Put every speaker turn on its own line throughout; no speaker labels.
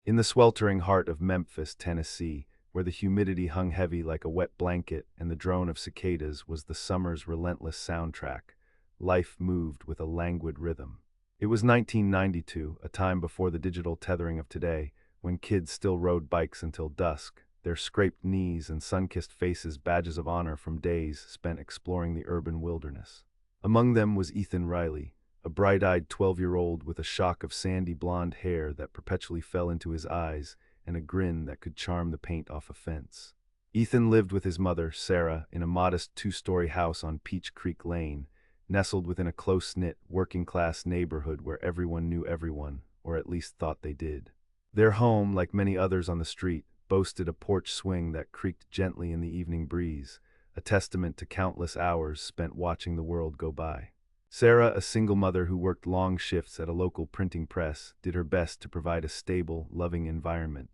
In the sweltering heart of Memphis, Tennessee, where the humidity hung heavy like a wet blanket and the drone of cicadas was the summer's relentless soundtrack, life moved with a languid rhythm. It was 1992, a time before the digital tethering of today, when kids still rode bikes until dusk, their scraped knees and sun-kissed faces badges of honor from days spent exploring the urban wilderness. Among them was Ethan Riley, a bright-eyed 12-year-old with a shock of sandy blonde hair that perpetually fell into his eyes and a grin that could charm the paint off a fence. Ethan lived with his mother, Sarah, in a modest two-story house on Peach Creek Lane, nestled within a close-knit, working-class neighborhood where everyone knew everyone, or at least thought they did. Their home, like many others on the street, boasted a porch swing that creaked gently in the evening breeze, a testament to countless hours spent watching the world go by. Sarah, a single mother who worked long shifts at a local printing press, did her best to provide a stable, loving environment.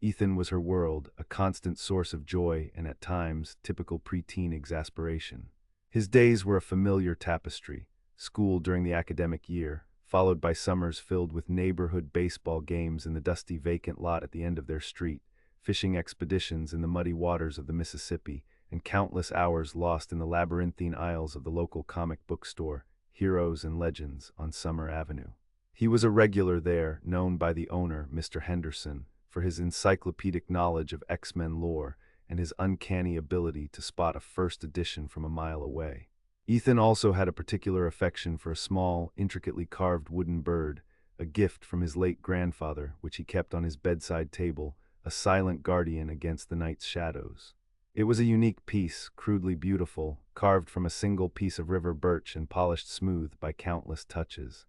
Ethan was her world, a constant source of joy and at times typical preteen exasperation. His days were a familiar tapestry: school during the academic year, followed by summers filled with neighborhood baseball games in the dusty vacant lot at the end of their street, fishing expeditions in the muddy waters of the Mississippi, and countless hours lost in the labyrinthine aisles of the local comic book store, Heroes and Legends, on Summer Avenue. He was a regular there, known by the owner, Mr. Henderson, for his encyclopedic knowledge of X-Men lore and his uncanny ability to spot a first edition from a mile away. Ethan also had a particular affection for a small, intricately carved wooden bird, a gift from his late grandfather, which he kept on his bedside table, a silent guardian against the night's shadows. It was a unique piece, crudely beautiful, carved from a single piece of river birch and polished smooth by countless touches.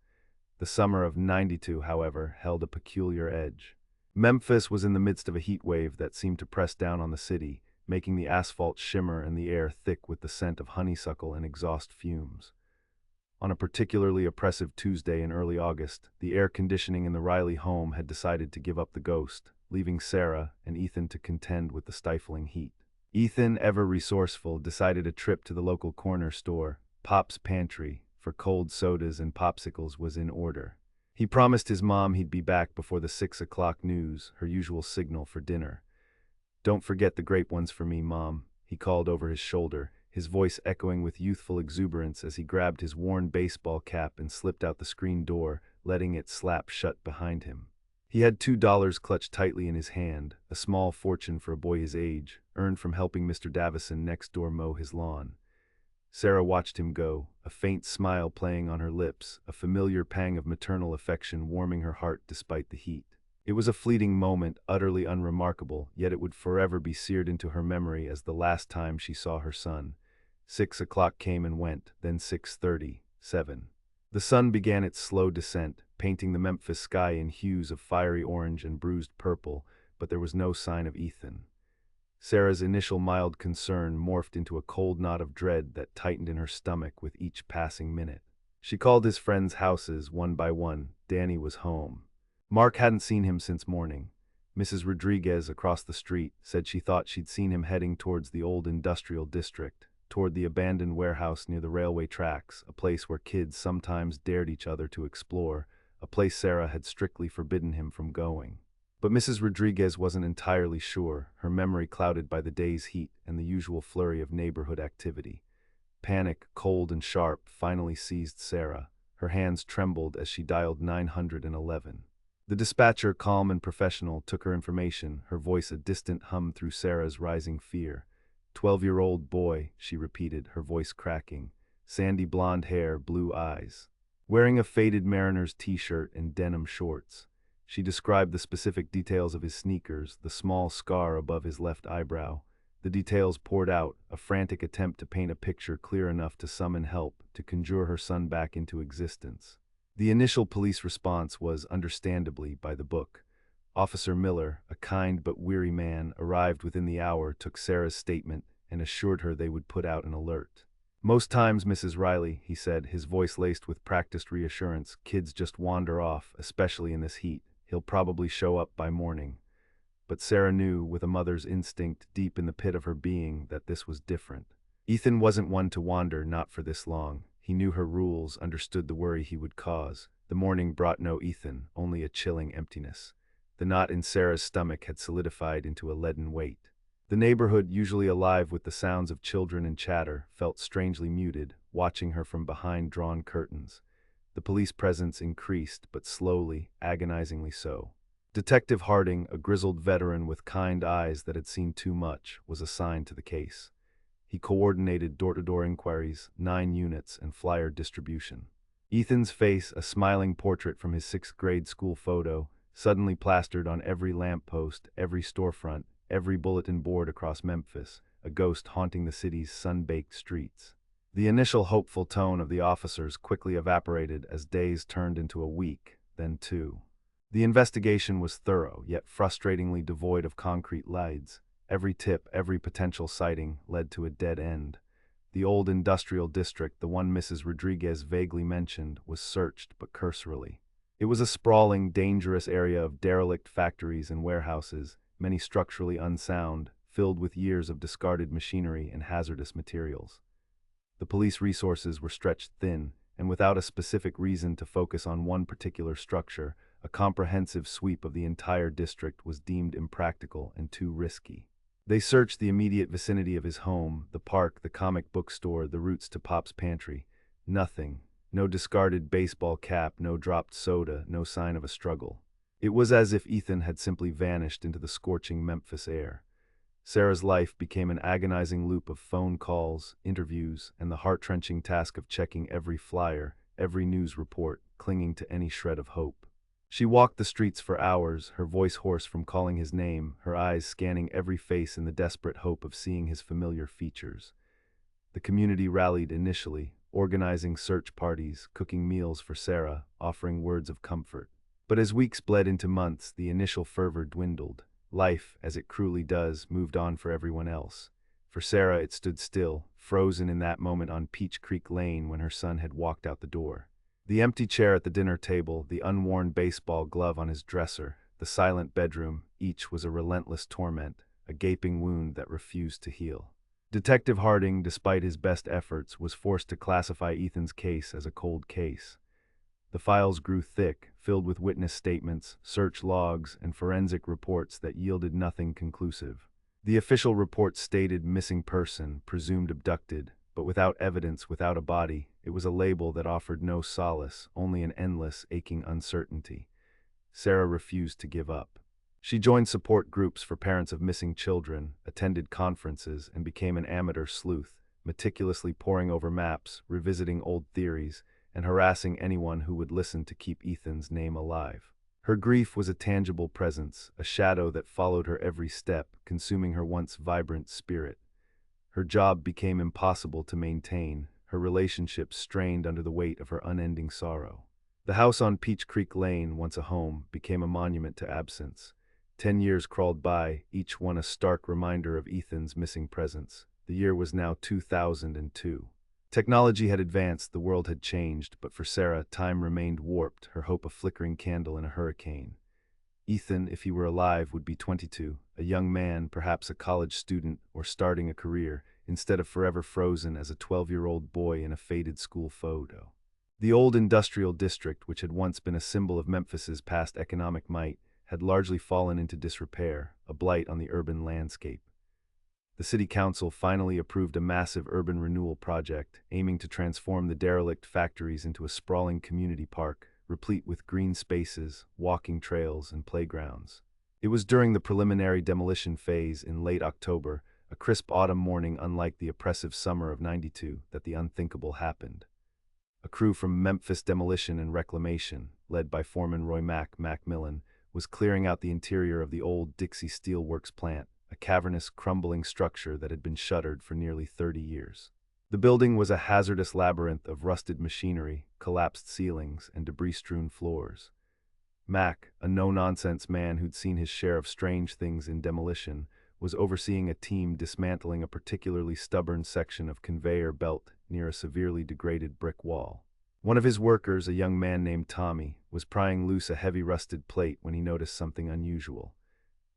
The summer of '92, however, held a peculiar edge. Memphis was in the midst of a heat wave that seemed to press down on the city, making the asphalt shimmer and the air thick with the scent of honeysuckle and exhaust fumes. On a particularly oppressive Tuesday in early August, the air conditioning in the Riley home had decided to give up the ghost, leaving Sarah and Ethan to contend with the stifling heat. Ethan, ever resourceful, decided a trip to the local corner store, Pop's Pantry, for cold sodas and popsicles was in order. He promised his mom he'd be back before the 6 o'clock news, her usual signal for dinner. "Don't forget the grape ones for me, Mom," he called over his shoulder, his voice echoing with youthful exuberance as he grabbed his worn baseball cap and slipped out the screen door, letting it slap shut behind him. He had $2 clutched tightly in his hand, a small fortune for a boy his age, earned from helping Mr. Davison next door mow his lawn. Sarah watched him go, a faint smile playing on her lips, a familiar pang of maternal affection warming her heart despite the heat. It was a fleeting moment, utterly unremarkable, yet it would forever be seared into her memory as the last time she saw her son. 6 o'clock came and went, then 6:30, 7. The sun began its slow descent, painting the Memphis sky in hues of fiery orange and bruised purple, but there was no sign of Ethan. Sarah's initial mild concern morphed into a cold knot of dread that tightened in her stomach with each passing minute. She called his friends' houses one by one. Danny was home. Mark hadn't seen him since morning. Mrs. Rodriguez across the street said she thought she'd seen him heading towards the old industrial district, toward the abandoned warehouse near the railway tracks, a place where kids sometimes dared each other to explore, a place Sarah had strictly forbidden him from going. But Mrs. Rodriguez wasn't entirely sure, her memory clouded by the day's heat and the usual flurry of neighborhood activity. Panic, cold and sharp, finally seized Sarah. Her hands trembled as she dialed 911. The dispatcher, calm and professional, took her information, her voice a distant hum through Sarah's rising fear. 12-year-old boy, she repeated, her voice cracking. Sandy blonde hair, blue eyes. Wearing a faded mariner's t-shirt and denim shorts. She described the specific details of his sneakers, the small scar above his left eyebrow. The details poured out, a frantic attempt to paint a picture clear enough to summon help, to conjure her son back into existence. The initial police response was, understandably, by the book. Officer Miller, a kind but weary man, arrived within the hour, took Sarah's statement, and assured her they would put out an alert. "Most times, Mrs. Riley," he said, his voice laced with practiced reassurance, "kids just wander off, especially in this heat. He'll probably show up by morning." But Sarah knew, with a mother's instinct deep in the pit of her being, that this was different. Ethan wasn't one to wander, not for this long. He knew her rules, understood the worry he would cause. The morning brought no Ethan, only a chilling emptiness. The knot in Sarah's stomach had solidified into a leaden weight. The neighborhood, usually alive with the sounds of children and chatter, felt strangely muted, watching her from behind drawn curtains. The police presence increased, but slowly, agonizingly so. Detective Harding, a grizzled veteran with kind eyes that had seen too much, was assigned to the case. He coordinated door-to-door inquiries, 9 units, and flyer distribution. Ethan's face, a smiling portrait from his 6th-grade school photo, suddenly plastered on every lamppost, every storefront, every bulletin board across Memphis, a ghost haunting the city's sun-baked streets. The initial hopeful tone of the officers quickly evaporated as days turned into a week, then 2. The investigation was thorough, yet frustratingly devoid of concrete leads. Every tip, every potential sighting, led to a dead end. The old industrial district, the one Mrs. Rodriguez vaguely mentioned, was searched but cursorily. It was a sprawling, dangerous area of derelict factories and warehouses, many structurally unsound, filled with years of discarded machinery and hazardous materials. The police resources were stretched thin, and without a specific reason to focus on one particular structure, a comprehensive sweep of the entire district was deemed impractical and too risky. They searched the immediate vicinity of his home, the park, the comic book store, the routes to Pop's pantry. Nothing. No discarded baseball cap, no dropped soda, no sign of a struggle. It was as if Ethan had simply vanished into the scorching Memphis air. Sarah's life became an agonizing loop of phone calls, interviews, and the heart-wrenching task of checking every flyer, every news report, clinging to any shred of hope. She walked the streets for hours, her voice hoarse from calling his name, her eyes scanning every face in the desperate hope of seeing his familiar features. The community rallied initially, organizing search parties, cooking meals for Sarah, offering words of comfort. But as weeks bled into months, the initial fervor dwindled. Life, as it cruelly does, moved on for everyone else. For Sarah, it stood still, frozen in that moment on Peach Creek Lane when her son had walked out the door. The empty chair at the dinner table, the unworn baseball glove on his dresser, the silent bedroom, each was a relentless torment, a gaping wound that refused to heal. Detective Harding, despite his best efforts, was forced to classify Ethan's case as a cold case. The files grew thick, filled with witness statements, search logs, and forensic reports that yielded nothing conclusive. The official report stated missing person, presumed abducted, but without evidence, without a body. It was a label that offered no solace, only an endless, aching uncertainty. Sarah refused to give up. She joined support groups for parents of missing children, attended conferences, and became an amateur sleuth, meticulously poring over maps, revisiting old theories, and harassing anyone who would listen to keep Ethan's name alive. Her grief was a tangible presence, a shadow that followed her every step, consuming her once vibrant spirit. Her job became impossible to maintain, her relationships strained under the weight of her unending sorrow. The house on Peach Creek Lane, once a home, became a monument to absence. 10 years crawled by, each one a stark reminder of Ethan's missing presence. The year was now 2002. Technology had advanced, the world had changed, but for Sarah, time remained warped, her hope a flickering candle in a hurricane. Ethan, if he were alive, would be 22, a young man, perhaps a college student, or starting a career, instead of forever frozen as a 12-year-old boy in a faded school photo. The old industrial district, which had once been a symbol of Memphis's past economic might, had largely fallen into disrepair, a blight on the urban landscape. The city council finally approved a massive urban renewal project, aiming to transform the derelict factories into a sprawling community park, replete with green spaces, walking trails, and playgrounds. It was during the preliminary demolition phase in late October, a crisp autumn morning unlike the oppressive summer of '92, that the unthinkable happened. A crew from Memphis Demolition and Reclamation, led by foreman Roy Macmillan, was clearing out the interior of the old Dixie Steel Works plant, a cavernous, crumbling structure that had been shuttered for nearly 30 years. The building was a hazardous labyrinth of rusted machinery, collapsed ceilings, and debris-strewn floors. Mac, a no-nonsense man who'd seen his share of strange things in demolition, was overseeing a team dismantling a particularly stubborn section of conveyor belt near a severely degraded brick wall. One of his workers, a young man named Tommy, was prying loose a heavy rusted plate when he noticed something unusual.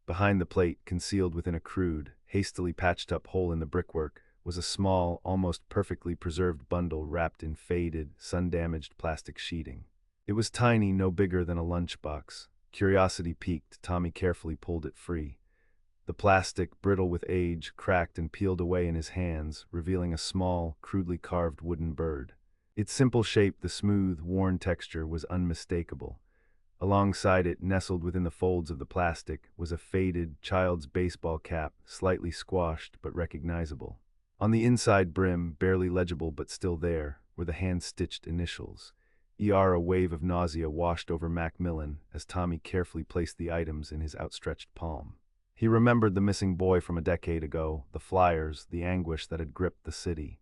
Behind the plate, concealed within a crude, hastily patched-up hole in the brickwork, was a small, almost perfectly preserved bundle wrapped in faded, sun-damaged plastic sheeting. It was tiny, no bigger than a lunchbox, Curiosity piqued, Tommy carefully pulled it free. The plastic, brittle with age, cracked and peeled away in his hands, revealing a small, crudely carved wooden bird. Its simple shape, the smooth, worn texture, was unmistakable. Alongside it, nestled within the folds of the plastic, was a faded, child's baseball cap, slightly squashed but recognizable. On the inside brim, barely legible but still there, were the hand-stitched initials. A wave of nausea washed over Macmillan as Tommy carefully placed the items in his outstretched palm. He remembered the missing boy from a decade ago, the flyers, the anguish that had gripped the city.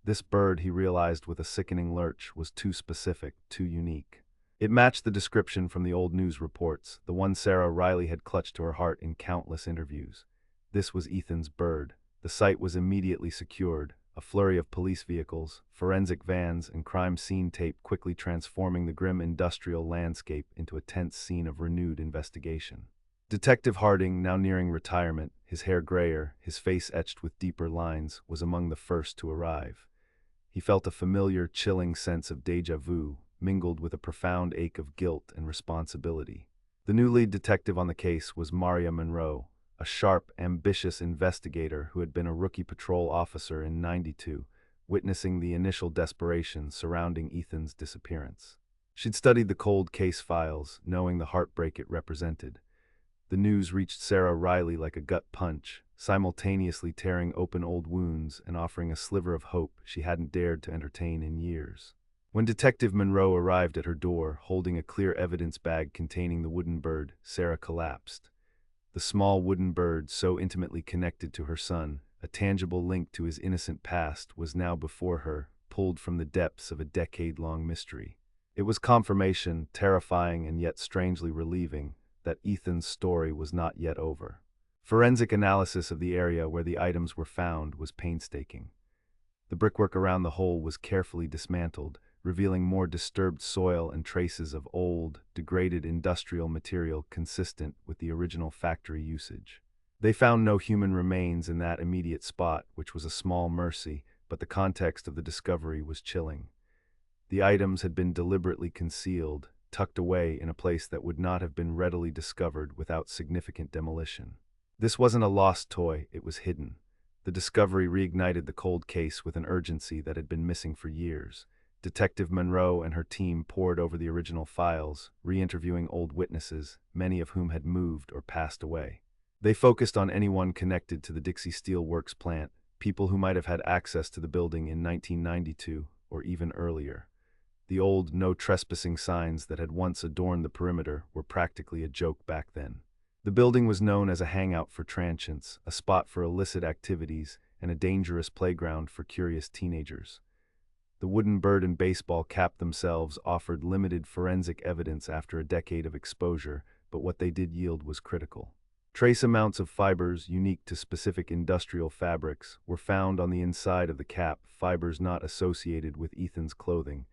This bird, he realized with a sickening lurch, was too specific, too unique. It matched the description from the old news reports, the one Sarah Riley had clutched to her heart in countless interviews. This was Ethan's bird. The site was immediately secured, a flurry of police vehicles, forensic vans, and crime scene tape quickly transforming the grim industrial landscape into a tense scene of renewed investigation. Detective Harding, now nearing retirement, his hair grayer, his face etched with deeper lines, was among the first to arrive. He felt a familiar, chilling sense of déjà vu, mingled with a profound ache of guilt and responsibility. The new lead detective on the case was Maria Monroe, a sharp, ambitious investigator who had been a rookie patrol officer in '92, witnessing the initial desperation surrounding Ethan's disappearance. She'd studied the cold case files, knowing the heartbreak it represented. The news reached Sarah Riley like a gut punch, simultaneously tearing open old wounds and offering a sliver of hope she hadn't dared to entertain in years. When Detective Monroe arrived at her door, holding a clear evidence bag containing the wooden bird, Sarah collapsed. The small wooden bird, so intimately connected to her son, a tangible link to his innocent past, was now before her, pulled from the depths of a decade-long mystery. It was confirmation, terrifying and yet strangely relieving, that Ethan's story was not yet over. Forensic analysis of the area where the items were found was painstaking. The brickwork around the hole was carefully dismantled, revealing more disturbed soil and traces of old, degraded industrial material consistent with the original factory usage. They found no human remains in that immediate spot, which was a small mercy, but the context of the discovery was chilling. The items had been deliberately concealed, tucked away in a place that would not have been readily discovered without significant demolition. This wasn't a lost toy, it was hidden. The discovery reignited the cold case with an urgency that had been missing for years. Detective Monroe and her team pored over the original files, re-interviewing old witnesses, many of whom had moved or passed away. They focused on anyone connected to the Dixie Steel Works plant, people who might have had access to the building in 1992 or even earlier. The old no trespassing signs that had once adorned the perimeter were practically a joke back then. The building was known as a hangout for transients, a spot for illicit activities, and a dangerous playground for curious teenagers. The wooden bird and baseball cap themselves offered limited forensic evidence after a decade of exposure, but what they did yield was critical. Trace amounts of fibers unique to specific industrial fabrics were found on the inside of the cap, fibers not associated with Ethan's clothing,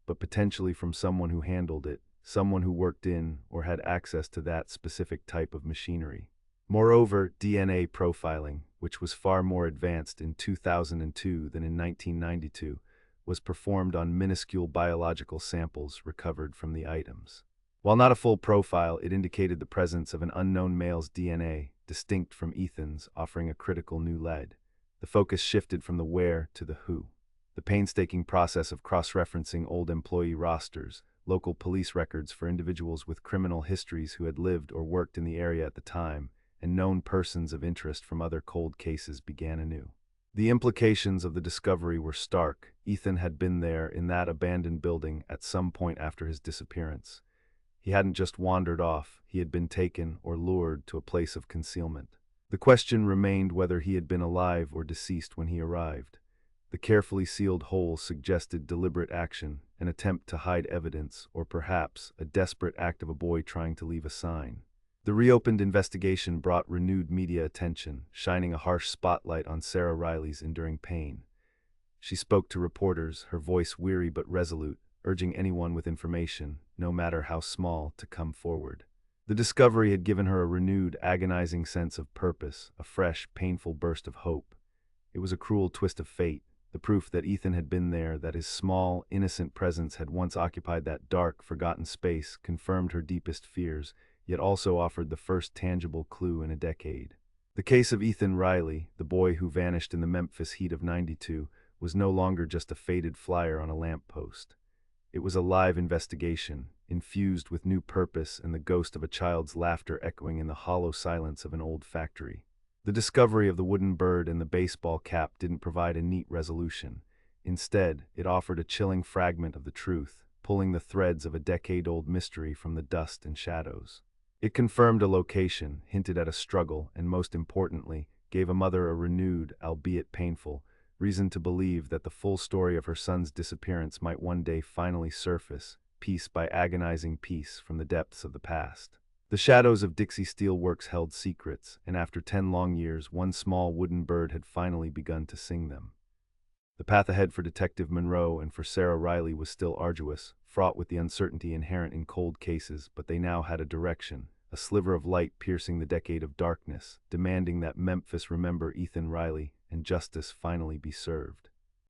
but potentially from someone who handled it, someone who worked in or had access to that specific type of machinery. Moreover, DNA profiling, which was far more advanced in 2002 than in 1992, was performed on minuscule biological samples recovered from the items. While not a full profile, it indicated the presence of an unknown male's DNA, distinct from Ethan's, offering a critical new lead. The focus shifted from the where to the who. The painstaking process of cross-referencing old employee rosters, local police records for individuals with criminal histories who had lived or worked in the area at the time, and known persons of interest from other cold cases began anew. The implications of the discovery were stark. Ethan had been there in that abandoned building at some point after his disappearance. He hadn't just wandered off, he had been taken or lured to a place of concealment. The question remained whether he had been alive or deceased when he arrived. The carefully sealed hole suggested deliberate action, an attempt to hide evidence, or perhaps a desperate act of a boy trying to leave a sign. The reopened investigation brought renewed media attention, shining a harsh spotlight on Sarah Riley's enduring pain. She spoke to reporters, her voice weary but resolute, urging anyone with information, no matter how small, to come forward. The discovery had given her a renewed, agonizing sense of purpose, a fresh, painful burst of hope. It was a cruel twist of fate, the proof that Ethan had been there, that his small, innocent presence had once occupied that dark, forgotten space, confirmed her deepest fears. yet also offered the first tangible clue in a decade. The case of Ethan Riley, the boy who vanished in the Memphis heat of '92, was no longer just a faded flyer on a lamppost. It was a live investigation, infused with new purpose and the ghost of a child's laughter echoing in the hollow silence of an old factory. The discovery of the wooden bird and the baseball cap didn't provide a neat resolution. Instead, it offered a chilling fragment of the truth, pulling the threads of a decade-old mystery from the dust and shadows. It confirmed a location, hinted at a struggle, and most importantly, gave a mother a renewed, albeit painful, reason to believe that the full story of her son's disappearance might one day finally surface, piece by agonizing piece, from the depths of the past. The shadows of Dixie Steel Works held secrets, and after 10 long years, one small wooden bird had finally begun to sing them. The path ahead for Detective Monroe and for Sarah Riley was still arduous, fraught with the uncertainty inherent in cold cases, but they now had a direction, a sliver of light piercing the decade of darkness, demanding that Memphis remember Ethan Riley and justice finally be served.